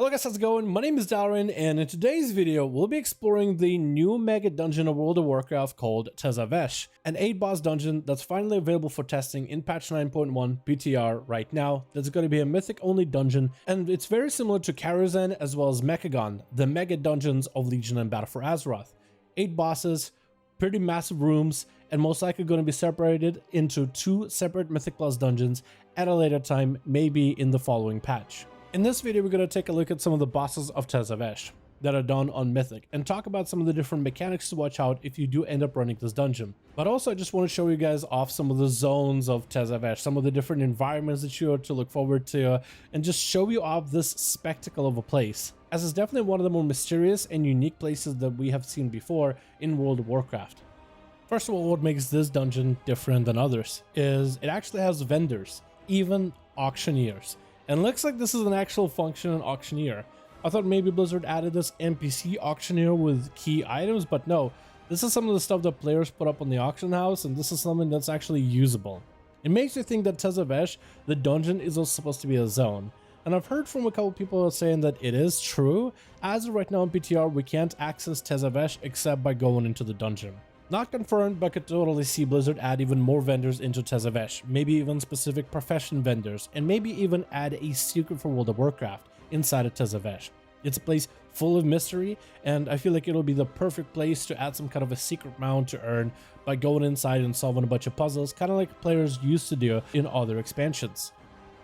Hello guys, how's it going? My name is Dalaran, and in today's video, we'll be exploring the new Megadungeon of World of Warcraft called Tezavesh, an 8-boss dungeon that's finally available for testing in patch 9.1 PTR right now. That's going to be a Mythic-only dungeon, and it's very similar to Karazhan as well as Mechagon, the Mega Dungeons of Legion and Battle for Azeroth. 8 bosses, pretty massive rooms, and most likely going to be separated into 2 separate Mythic Plus dungeons at a later time, maybe in the following patch. In this video, we're going to take a look at some of the bosses of Tezavesh that are done on Mythic and talk about some of the different mechanics to watch out if you do end up running this dungeon. But also, I just want to show you guys off some of the zones of Tezavesh, some of the different environments that you are to look forward to, and just show you off this spectacle of a place, as it's definitely one of the more mysterious and unique places that we have seen before in World of Warcraft. First of all, what makes this dungeon different than others is it actually has vendors, even auctioneers. And it looks like this is an actual functioning auctioneer. I thought maybe Blizzard added this NPC auctioneer with key items, but no. This is some of the stuff that players put up on the auction house, and this is something that's actually usable. It makes you think that Tezavesh, the dungeon, is also supposed to be a zone. And I've heard from a couple people saying that it is true. As of right now in PTR, we can't access Tezavesh except by going into the dungeon. Not confirmed, but could totally see Blizzard add even more vendors into Tezavesh, maybe even specific profession vendors, and maybe even add a secret for World of Warcraft inside of Tezavesh. It's a place full of mystery, and I feel like it'll be the perfect place to add some kind of a secret mount to earn by going inside and solving a bunch of puzzles, kind of like players used to do in other expansions.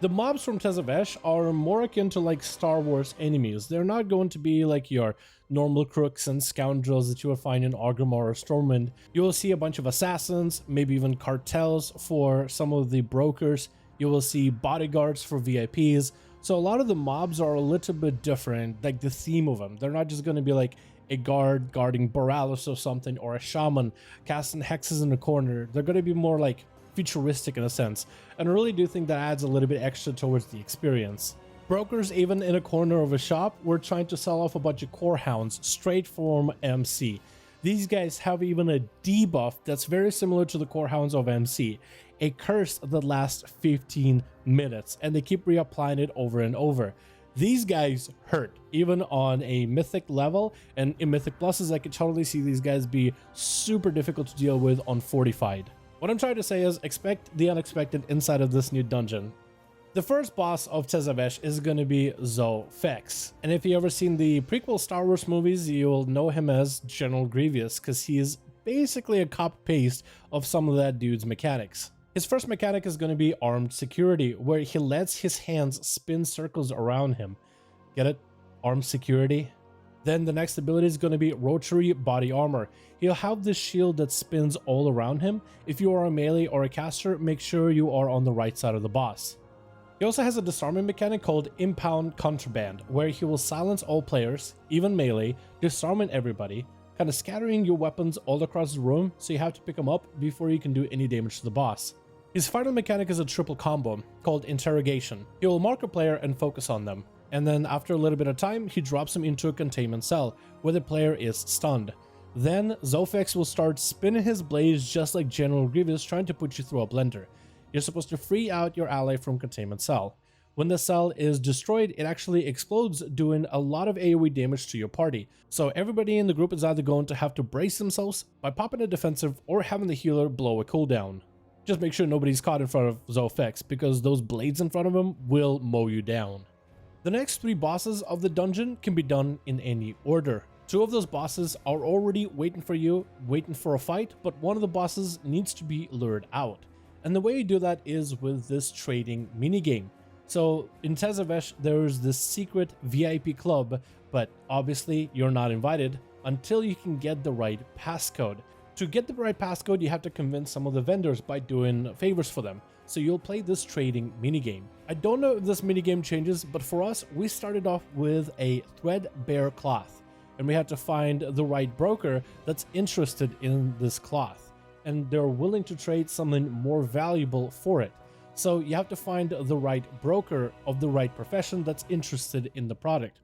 The mobs from Tezavesh are more akin to like Star Wars enemies. They're not going to be like your normal crooks and scoundrels that you will find in Orgrimmar or Stormwind. You will see a bunch of assassins, maybe even cartels for some of the brokers. You will see bodyguards for VIPs. So a lot of the mobs are a little bit different, like the theme of them. They're not just going to be like a guard guarding Borealis or something, or a shaman casting hexes in the corner. They're going to be more like futuristic in a sense, and I really do think that adds a little bit extra towards the experience. Brokers, even in a corner of a shop, were trying to sell off a bunch of core hounds straight from MC. These guys have even a debuff that's very similar to the core hounds of MC, a curse that lasts 15 minutes, and they keep reapplying it over and over. These guys hurt, even on a Mythic level, and in Mythic Pluses, I could totally see these guys be super difficult to deal with on Fortified. What I'm trying to say is expect the unexpected inside of this new dungeon. The first boss of Tezavesh is going to be Zo'fex. And if you ever seen the prequel Star Wars movies, you'll know him as General Grievous, because he is basically a copy-paste of some of that dude's mechanics. His first mechanic is going to be Armed Security, where he lets his hands spin circles around him. Get it? Armed Security? Then the next ability is going to be Rotary Body Armor. He'll have this shield that spins all around him. If you are a melee or a caster, make sure you are on the right side of the boss. He also has a disarming mechanic called Impound Contraband, where he will silence all players, even melee, disarming everybody, kind of scattering your weapons all across the room, so you have to pick them up before you can do any damage to the boss. His final mechanic is a triple combo called Interrogation. He will mark a player and focus on them. And then after a little bit of time, he drops him into a containment cell, where the player is stunned. Then Zo'fex will start spinning his blades just like General Grievous, trying to put you through a blender. You're supposed to free out your ally from containment cell. When the cell is destroyed, it actually explodes, doing a lot of AoE damage to your party. So everybody in the group is either going to have to brace themselves by popping a defensive or having the healer blow a cooldown. Just make sure nobody's caught in front of Zo'fex, because those blades in front of him will mow you down. The next 3 bosses of the dungeon can be done in any order. 2 of those bosses are already waiting for you, waiting for a fight, but one of the bosses needs to be lured out. And the way you do that is with this trading minigame. So in Tezavesh, there's this secret VIP club, but obviously you're not invited until you can get the right passcode. To get the right passcode, you have to convince some of the vendors by doing favors for them. So you'll play this trading minigame. I don't know if this minigame changes, but for us, we started off with a threadbare cloth, and we had to find the right broker that's interested in this cloth, and they're willing to trade something more valuable for it. So you have to find the right broker of the right profession that's interested in the product.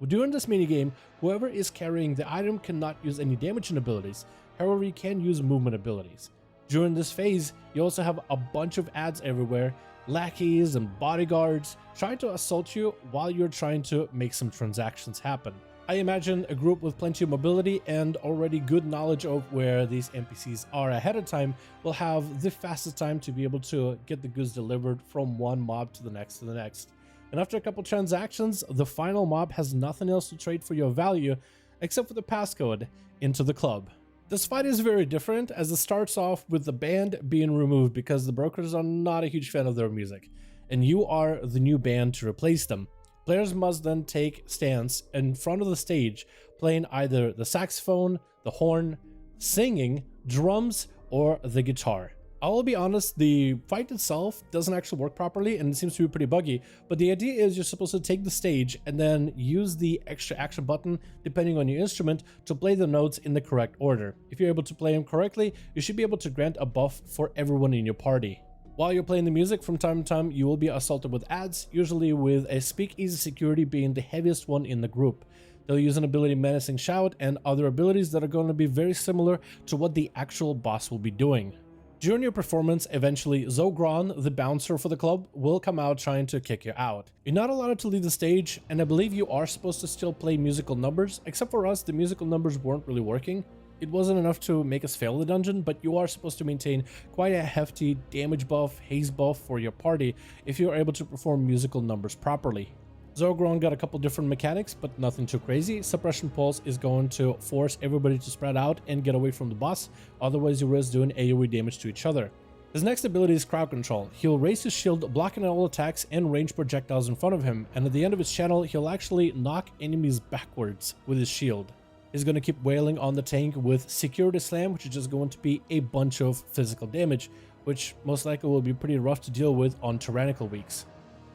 During this minigame, whoever is carrying the item cannot use any damaging abilities, however you can use movement abilities. During this phase, you also have a bunch of ads everywhere, lackeys and bodyguards trying to assault you while you're trying to make some transactions happen. I imagine a group with plenty of mobility and already good knowledge of where these NPCs are ahead of time will have the fastest time to be able to get the goods delivered from one mob to the next to the next. And after a couple transactions, the final mob has nothing else to trade for your value except for the passcode into the club. This fight is very different as it starts off with the band being removed because the brokers are not a huge fan of their music, and you are the new band to replace them. Players must then take stance in front of the stage, playing either the saxophone, the horn, singing, drums, or the guitar. I will be honest, the fight itself doesn't actually work properly and it seems to be pretty buggy, but the idea is you're supposed to take the stage and then use the extra action button, depending on your instrument, to play the notes in the correct order. If you're able to play them correctly, you should be able to grant a buff for everyone in your party. While you're playing the music, from time to time, you will be assaulted with adds, usually with a speakeasy security being the heaviest one in the group. They'll use an ability Menacing Shout and other abilities that are going to be very similar to what the actual boss will be doing. During your performance, eventually Zo'fex, the bouncer for the club, will come out trying to kick you out. You're not allowed to leave the stage, and I believe you are supposed to still play musical numbers. Except for us, the musical numbers weren't really working. It wasn't enough to make us fail the dungeon, but you are supposed to maintain quite a hefty damage buff, haze buff for your party if you're able to perform musical numbers properly. Zo'fex got a couple different mechanics, but nothing too crazy. Suppression Pulse is going to force everybody to spread out and get away from the boss, otherwise you risk doing AoE damage to each other. His next ability is Crowd Control. He'll raise his shield, blocking all attacks and range projectiles in front of him, and at the end of his channel, he'll actually knock enemies backwards with his shield. He's going to keep wailing on the tank with Security Slam, which is just going to be a bunch of physical damage, which most likely will be pretty rough to deal with on tyrannical weeks.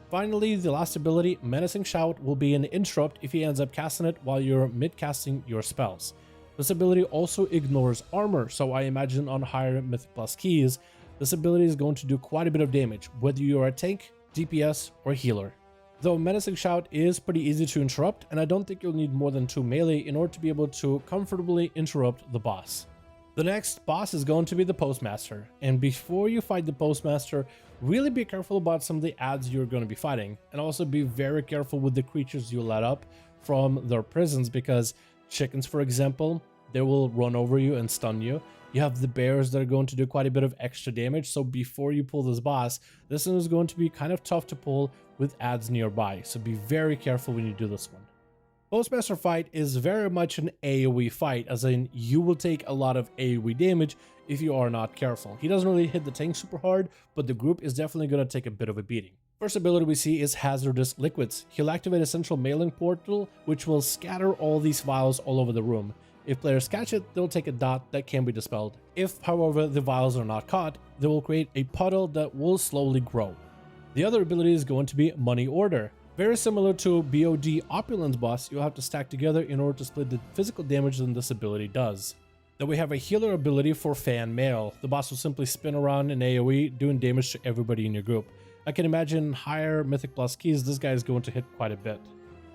Finally, the last ability, Menacing Shout, will be an interrupt if he ends up casting it while you're mid-casting your spells. This ability also ignores armor, so I imagine on higher Mythic Plus keys, this ability is going to do quite a bit of damage, whether you are a tank, DPS, or healer. Though Menacing Shout is pretty easy to interrupt, and I don't think you'll need more than 2 melee in order to be able to comfortably interrupt the boss. The next boss is going to be the Postmaster, and before you fight the Postmaster, really be careful about some of the adds you're going to be fighting, and also be very careful with the creatures you let up from their prisons, because chickens, for example, they will run over you and stun you. You have the bears that are going to do quite a bit of extra damage, so before you pull this boss, this one is going to be kind of tough to pull with adds nearby, so be very careful when you do this one. Postmaster fight is very much an AoE fight, as in you will take a lot of AoE damage if you are not careful. He doesn't really hit the tank super hard, but the group is definitely going to take a bit of a beating. First ability we see is Hazardous Liquids. He'll activate a central mailing portal, which will scatter all these vials all over the room. If players catch it, they'll take a dot that can be dispelled. If, however, the vials are not caught, they will create a puddle that will slowly grow. The other ability is going to be Money Order. Very similar to BOD Opulence boss, you'll have to stack together in order to split the physical damage that this ability does. Then we have a healer ability for Fan Mail. The boss will simply spin around in AoE, doing damage to everybody in your group. I can imagine higher Mythic Plus keys, this guy is going to hit quite a bit.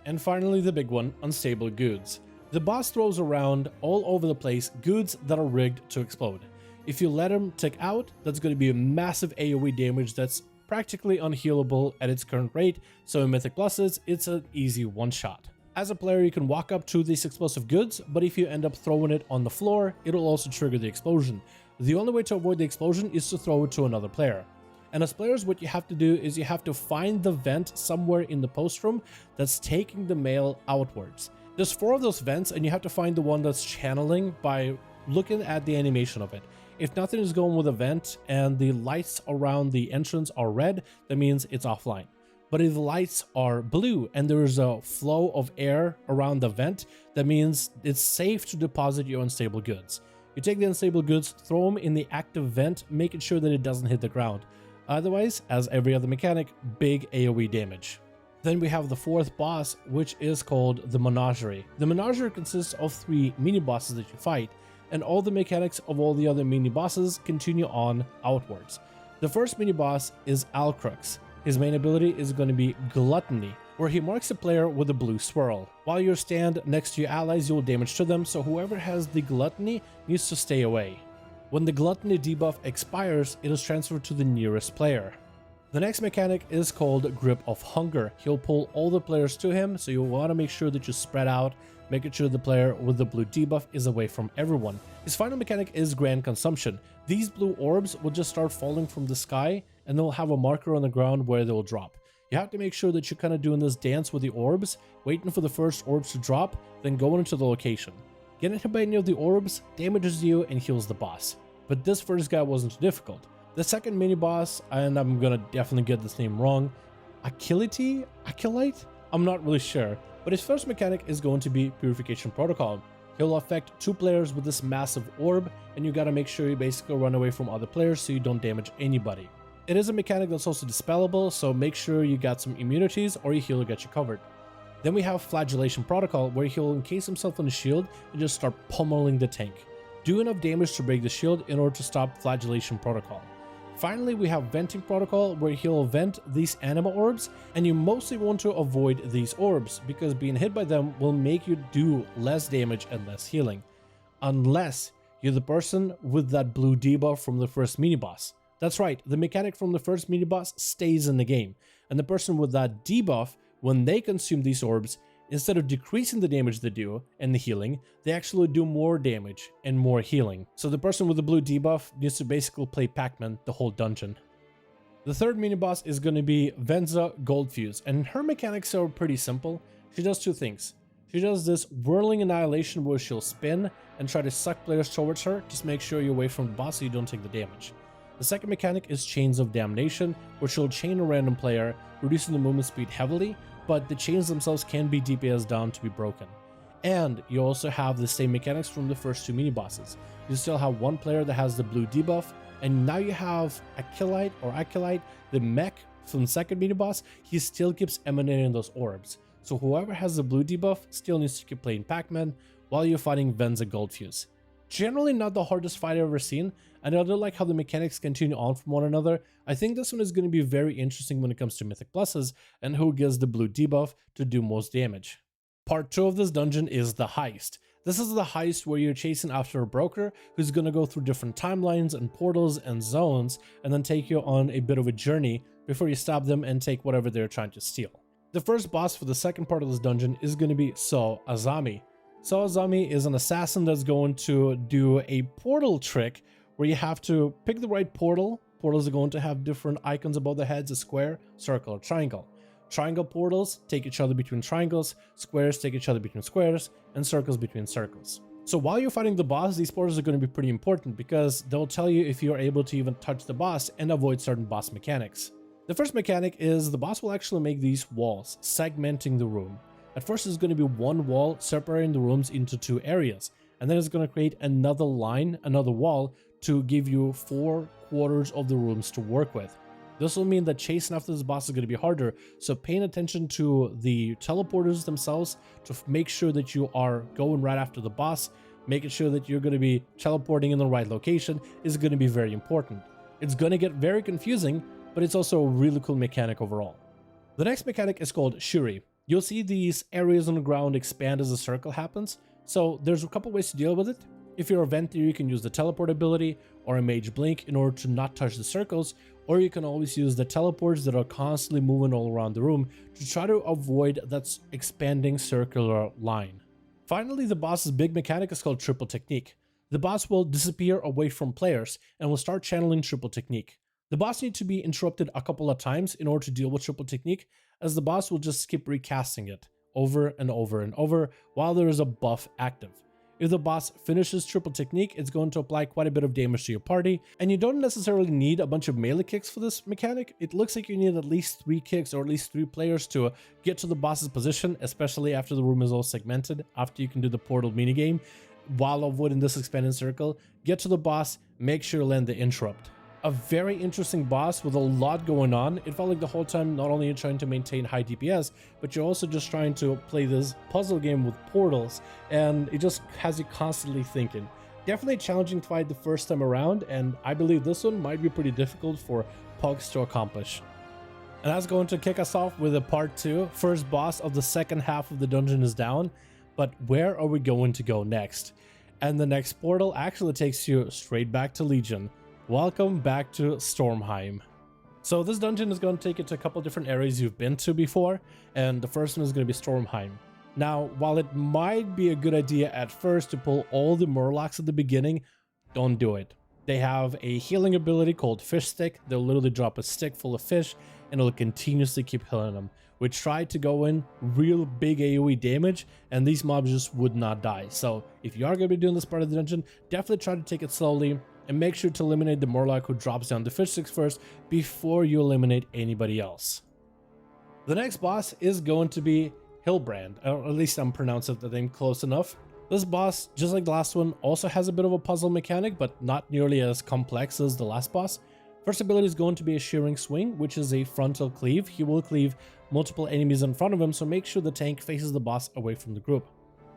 And finally the big one, Unstable Goods. The boss throws around all over the place goods that are rigged to explode. If you let him tick out, that's going to be a massive AoE damage that's practically unhealable at its current rate, so in Mythic Pluses, it's an easy one-shot. As a player, you can walk up to these explosive goods, but if you end up throwing it on the floor, it'll also trigger the explosion. The only way to avoid the explosion is to throw it to another player. And as players, what you have to do is you have to find the vent somewhere in the post room that's taking the mail outwards. There's 4 of those vents, and you have to find the one that's channeling by looking at the animation of it. If nothing is going with a vent and the lights around the entrance are red, that means it's offline. But if the lights are blue and there is a flow of air around the vent, that means it's safe to deposit your unstable goods. You take the unstable goods, throw them in the active vent, making sure that it doesn't hit the ground. Otherwise, as every other mechanic, big AoE damage. Then we have the 4th boss, which is called the Menagerie. The Menagerie consists of 3 mini-bosses that you fight, and all the mechanics of all the other mini-bosses continue on outwards. The first mini-boss is Alcrux. His main ability is going to be Gluttony, where he marks a player with a blue swirl. While you stand next to your allies, you'll damage to them, so whoever has the Gluttony needs to stay away. When the Gluttony debuff expires, it is transferred to the nearest player. The next mechanic is called Grip of Hunger. He'll pull all the players to him, so you want to make sure that you spread out, making sure the player with the blue debuff is away from everyone. His final mechanic is Grand Consumption. These blue orbs will just start falling from the sky, and they'll have a marker on the ground where they'll drop. You have to make sure that you're kind of doing this dance with the orbs, waiting for the first orbs to drop, then going into the location. Getting hit by any of the orbs damages you and heals the boss. But this first guy wasn't too difficult. The second mini boss, and I'm gonna definitely get this name wrong, Achillite? I'm not really sure, but his first mechanic is going to be Purification Protocol. He'll affect 2 players with this massive orb, and you gotta make sure you basically run away from other players so you don't damage anybody. It is a mechanic that's also dispellable, so make sure you got some immunities or your healer gets you covered. Then we have Flagellation Protocol, where he'll encase himself in a shield and just start pummeling the tank. Do enough damage to break the shield in order to stop Flagellation Protocol. Finally, we have Venting Protocol, where he'll vent these anima orbs, and you mostly want to avoid these orbs, because being hit by them will make you do less damage and less healing. Unless you're the person with that blue debuff from the first mini-boss. That's right, the mechanic from the first mini-boss stays in the game, and the person with that debuff, when they consume these orbs, instead of decreasing the damage they do and the healing, they actually do more damage and more healing. So the person with the blue debuff needs to basically play Pac-Man the whole dungeon. The third mini-boss is going to be Venza Goldfuse, and her mechanics are pretty simple. She does 2 things. She does this whirling annihilation where she'll spin and try to suck players towards her. Just make sure you're away from the boss so you don't take the damage. The second mechanic is Chains of Damnation, where she'll chain a random player, reducing the movement speed heavily, but the chains themselves can be DPS down to be broken. And you also have the same mechanics from the first 2 mini-bosses. You still have 1 player that has the blue debuff, and now you have Achillite, the mech from the second mini-boss. He still keeps emanating those orbs. So whoever has the blue debuff still needs to keep playing Pac-Man while you're fighting Venza Goldfuse. Generally not the hardest fight I've ever seen, and I do like how the mechanics continue on from one another. I think this one is going to be very interesting when it comes to Mythic Pluses and who gets the blue debuff to do most damage. Part 2 of this dungeon is the heist. This is the heist where you're chasing after a broker who's going to go through different timelines and portals and zones and then take you on a bit of a journey before you stop them and take whatever they're trying to steal. The first boss for the second part of this dungeon is going to be Zo'fex. Zo'fex is an assassin that's going to do a portal trick where you have to pick the right portal. Portals are going to have different icons above the heads: a square, circle, or triangle. Triangle portals take each other between triangles, squares take each other between squares, and circles between circles. So while you're fighting the boss, these portals are going to be pretty important because they'll tell you if you're able to even touch the boss and avoid certain boss mechanics. The first mechanic is the boss will actually make these walls, segmenting the room. At first it's going to be 1 wall separating the rooms into 2 areas, and then it's going to create another line, another wall, to give you 4 quarters of the rooms to work with. This will mean that chasing after this boss is going to be harder, so paying attention to the teleporters themselves to make sure that you are going right after the boss, making sure that you're going to be teleporting in the right location is going to be very important. It's going to get very confusing, but it's also a really cool mechanic overall. The next mechanic is called Shuri. You'll see these areas on the ground expand as a circle happens, so there's a couple ways to deal with it. If you're a Venter, you can use the teleport ability or a Mage Blink in order to not touch the circles, or you can always use the teleports that are constantly moving all around the room to try to avoid that expanding circular line. Finally, the boss's big mechanic is called Triple Technique. The boss will disappear away from players and will start channeling Triple Technique. The boss needs to be interrupted a couple of times in order to deal with Triple Technique, as the boss will just keep recasting it over and over and over while there is a buff active. If the boss finishes Triple Technique, it's going to apply quite a bit of damage to your party, and you don't necessarily need a bunch of melee kicks for this mechanic. It looks like you need at least 3 kicks or at least 3 players to get to the boss's position, especially after the room is all segmented, after you can do the portal minigame, while avoiding this expanding circle. Get to the boss, make sure you land the interrupt. A very interesting boss with a lot going on. It felt like the whole time not only you're trying to maintain high DPS, but you're also just trying to play this puzzle game with portals, and it just has you constantly thinking. Definitely a challenging fight the first time around, and I believe this one might be pretty difficult for pugs to accomplish. And that's going to kick us off with a part 2. First boss of the second half of the dungeon is down, but where are we going to go next? And the next portal actually takes you straight back to Legion. Welcome back to Stormheim. So this dungeon is going to take you to a couple different areas you've been to before, and the first one is going to be Stormheim. Now, while it might be a good idea at first to pull all the Murlocs at the beginning, don't do it. They have a healing ability called Fish Stick. They'll literally drop a stick full of fish and it'll continuously keep healing them. We tried to go in real big AoE damage and these mobs just would not die. So if you are going to be doing this part of the dungeon, definitely try to take it slowly and make sure to eliminate the Murloc who drops down the fish sticks first before you eliminate anybody else. The next boss is going to be Hylbrande, or at least I'm pronouncing the name close enough. This boss, just like the last one, also has a bit of a puzzle mechanic, but not nearly as complex as the last boss. First ability is going to be a Shearing Swing, which is a frontal cleave. He will cleave multiple enemies in front of him, so make sure the tank faces the boss away from the group.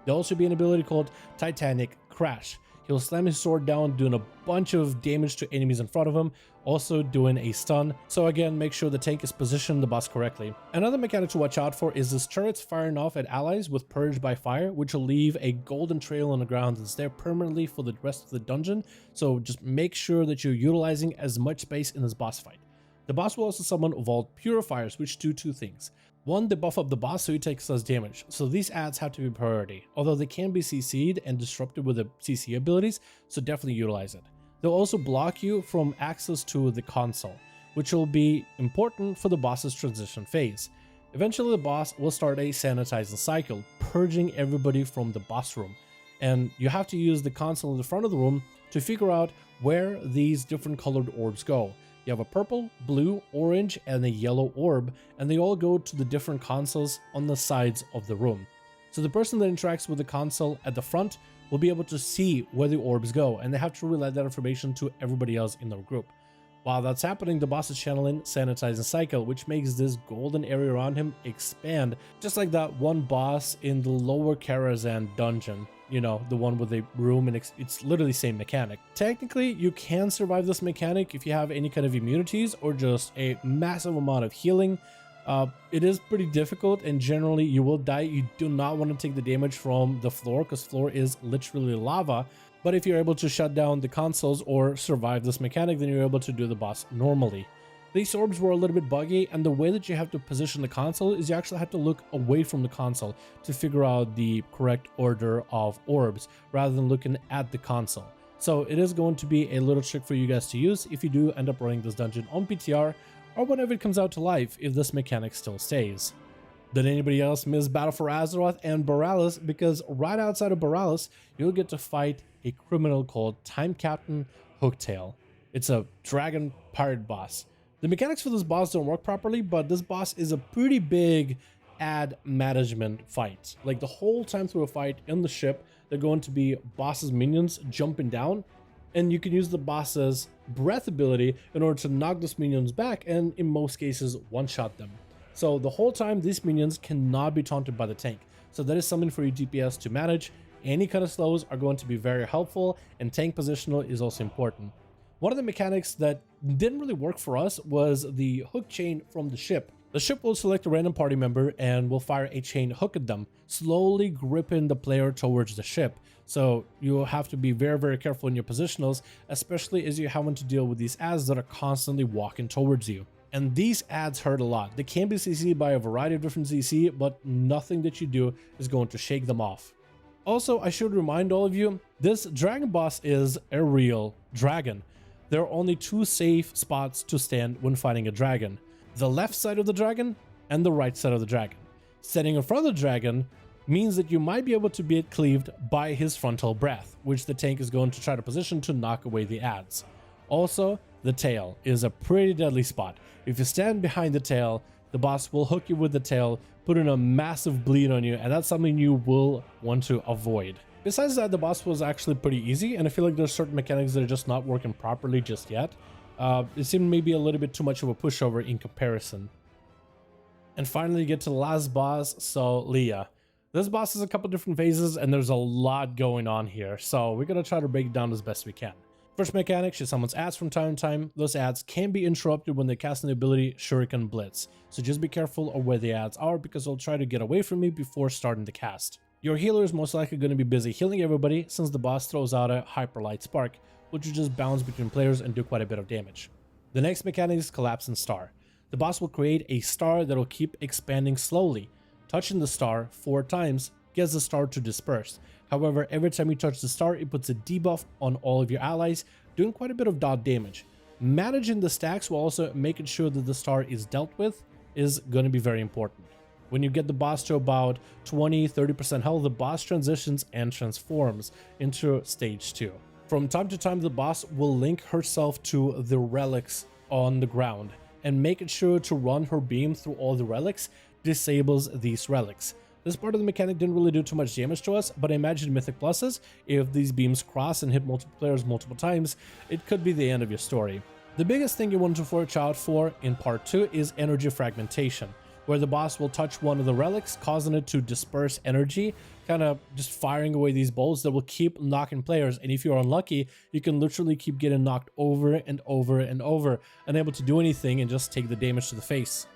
There'll also be an ability called Titanic Crash. He'll slam his sword down, doing a bunch of damage to enemies in front of him, also doing a stun. So again, make sure the tank is positioned the boss correctly. Another mechanic to watch out for is this turrets firing off at allies with Purge by Fire, which will leave a golden trail on the ground that's there permanently for the rest of the dungeon. So just make sure that you're utilizing as much space in this boss fight. The boss will also summon Vault Purifiers, which do two things. One, they buff up the boss so he takes less damage, so these adds have to be priority, although they can be CC'd and disrupted with the CC abilities, so definitely utilize it. They'll also block you from access to the console, which will be important for the boss's transition phase. Eventually the boss will start a sanitizing cycle, purging everybody from the boss room, and you have to use the console in the front of the room to figure out where these different colored orbs go. You have a purple, blue, orange, and a yellow orb, and they all go to the different consoles on the sides of the room. So the person that interacts with the console at the front will be able to see where the orbs go, and they have to relay that information to everybody else in their group. While that's happening, the boss is channeling Sanitizing Cycle, which makes this golden area around him expand, just like that one boss in the lower Karazhan dungeon. You know, the one with a room, and it's literally the same mechanic. Technically, you can survive this mechanic if you have any kind of immunities or just a massive amount of healing. It is pretty difficult, and generally you will die. You do not want to take the damage from the floor, because floor is literally lava. But if you're able to shut down the consoles or survive this mechanic, then you're able to do the boss normally. These orbs were a little bit buggy, and the way that you have to position the console is you actually have to look away from the console to figure out the correct order of orbs rather than looking at the console. So it is going to be a little trick for you guys to use if you do end up running this dungeon on PTR or whenever it comes out to life, if this mechanic still stays. Did anybody else miss Battle for Azeroth and Borealis? Because right outside of Borealis, you'll get to fight a criminal called Time Captain Hooktail. It's a dragon pirate boss. The mechanics for this boss don't work properly, but this boss is a pretty big ad management fight. Like the whole time through a fight in the ship, they're going to be boss's minions jumping down, and you can use the boss's breath ability in order to knock those minions back and in most cases one-shot them. So the whole time these minions cannot be taunted by the tank. So that is something for your DPS to manage. Any kind of slows are going to be very helpful, and tank positional is also important. One of the mechanics that didn't really work for us was the hook chain from the ship. The ship will select a random party member and will fire a chain hook at them, slowly gripping the player towards the ship. So you'll have to be very, very careful in your positionals, especially as you're having to deal with these ads that are constantly walking towards you. And these ads hurt a lot. They can be CC'd by a variety of different CC, but nothing that you do is going to shake them off. Also, I should remind all of you, this dragon boss is a real dragon. There are only two safe spots to stand when fighting a dragon: the left side of the dragon and the right side of the dragon. Standing in front of the dragon means that you might be able to be cleaved by his frontal breath, which the tank is going to try to position to knock away the ads. Also, the tail is a pretty deadly spot. If you stand behind the tail, the boss will hook you with the tail, putting a massive bleed on you, and that's something you will want to avoid. Besides that, the boss was actually pretty easy, and I feel like there's certain mechanics that are just not working properly just yet. It seemed maybe a little bit too much of a pushover in comparison. And finally, you get to the last boss, so Leah. This boss has a couple different phases, and there's a lot going on here, so we're going to try to break it down as best we can. First mechanic, she summons ads from time to time. Those ads can be interrupted when they cast an ability Shuriken Blitz, so just be careful of where the ads are, because they'll try to get away from you before starting the cast. Your healer is most likely going to be busy healing everybody, since the boss throws out a Hyperlight Spark, which will just bounce between players and do quite a bit of damage. The next mechanic is Collapsing Star. The boss will create a star that will keep expanding slowly. Touching the star 4 times gets the star to disperse. However, every time you touch the star, it puts a debuff on all of your allies, doing quite a bit of dot damage. Managing the stacks while also making sure that the star is dealt with is going to be very important. When you get the boss to about 20-30% health, the boss transitions and transforms into stage 2. From time to time, the boss will link herself to the relics on the ground, and making sure to run her beam through all the relics disables these relics. This part of the mechanic didn't really do too much damage to us, but I imagine Mythic Pluses, if these beams cross and hit multiple players multiple times, it could be the end of your story. The biggest thing you want to watch out for in part 2 is energy fragmentation, where the boss will touch one of the relics, causing it to disperse energy, kind of just firing away these bolts that will keep knocking players. And if you're unlucky, you can literally keep getting knocked over and over and over, unable to do anything and just take the damage to the face.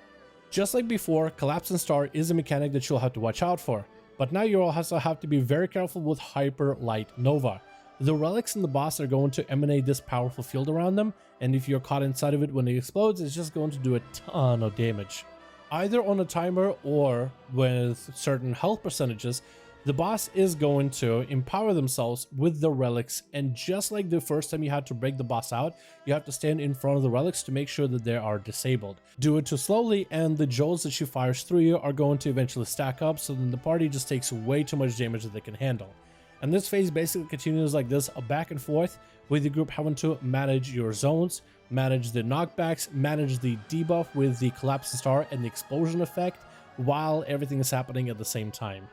Just like before, Collapsing Star is a mechanic that you'll have to watch out for, but now you also have to be very careful with Hyper Light Nova. The relics in the boss are going to emanate this powerful field around them, and if you're caught inside of it when it explodes, it's just going to do a ton of damage. Either on a timer or with certain health percentages, the boss is going to empower themselves with the relics, and just like the first time you had to break the boss out, you have to stand in front of the relics to make sure that they are disabled. Do it too slowly and the jolts that she fires through you are going to eventually stack up, so then the party just takes way too much damage that they can handle. And this phase basically continues like this, back and forth, with the group having to manage your zones, manage the knockbacks, manage the debuff with the Collapsing Star and the explosion effect, while everything is happening at the same time.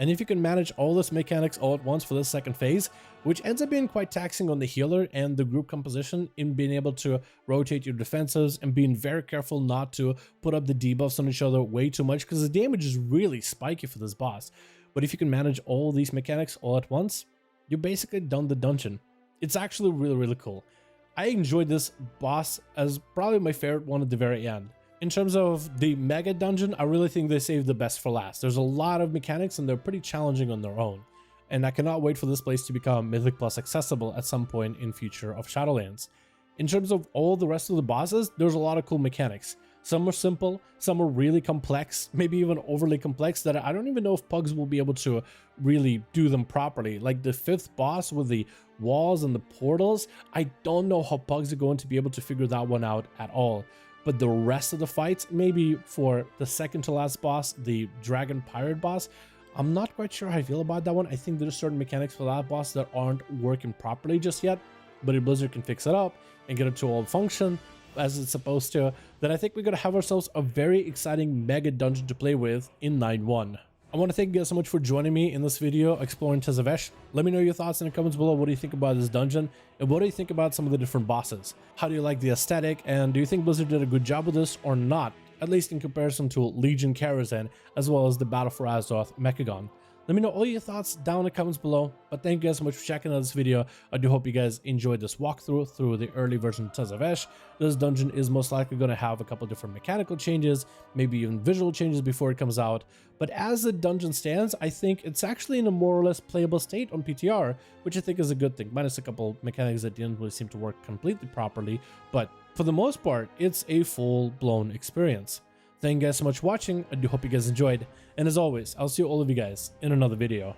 And if you can manage all those mechanics all at once for this second phase, which ends up being quite taxing on the healer and the group composition in being able to rotate your defenses and being very careful not to put up the debuffs on each other way too much, because the damage is really spiky for this boss. But if you can manage all these mechanics all at once, you're basically done the dungeon. It's actually really cool. I enjoyed this boss as probably my favorite one at the very end. In terms of the Megadungeon, I really think they saved the best for last. There's a lot of mechanics and they're pretty challenging on their own. And I cannot wait for this place to become Mythic Plus accessible at some point in future of Shadowlands. In terms of all the rest of the bosses, there's a lot of cool mechanics. Some are simple, some are really complex, maybe even overly complex that I don't even know if pugs will be able to really do them properly. Like the 5th boss with the walls and the portals, I don't know how pugs are going to be able to figure that one out at all. But the rest of the fights, maybe for the second to last boss, the Dragon Pirate boss, I'm not quite sure how I feel about that one. I think there's certain mechanics for that boss that aren't working properly just yet, but if Blizzard can fix it up and get it to all function as it's supposed to, then I think we're going to have ourselves a very exciting mega dungeon to play with in 9.1. I want to thank you guys so much for joining me in this video exploring Tezavesh. Let me know your thoughts in the comments below. What do you think about this dungeon? And what do you think about some of the different bosses? How do you like the aesthetic? And do you think Blizzard did a good job with this or not? At least in comparison to Legion Karazhan, as well as the Battle for Azeroth Mechagon. Let me know all your thoughts down in the comments below. But thank you guys so much for checking out this video. I do hope you guys enjoyed this walkthrough through the early version of Tezavesh. This dungeon is most likely going to have a couple different mechanical changes, maybe even visual changes before it comes out. But as the dungeon stands, I think it's actually in a more or less playable state on PTR, which I think is a good thing, minus a couple mechanics that didn't really seem to work completely properly. But for the most part, it's a full-blown experience. Thank you guys so much for watching. I do hope you guys enjoyed. And as always, I'll see all of you guys in another video.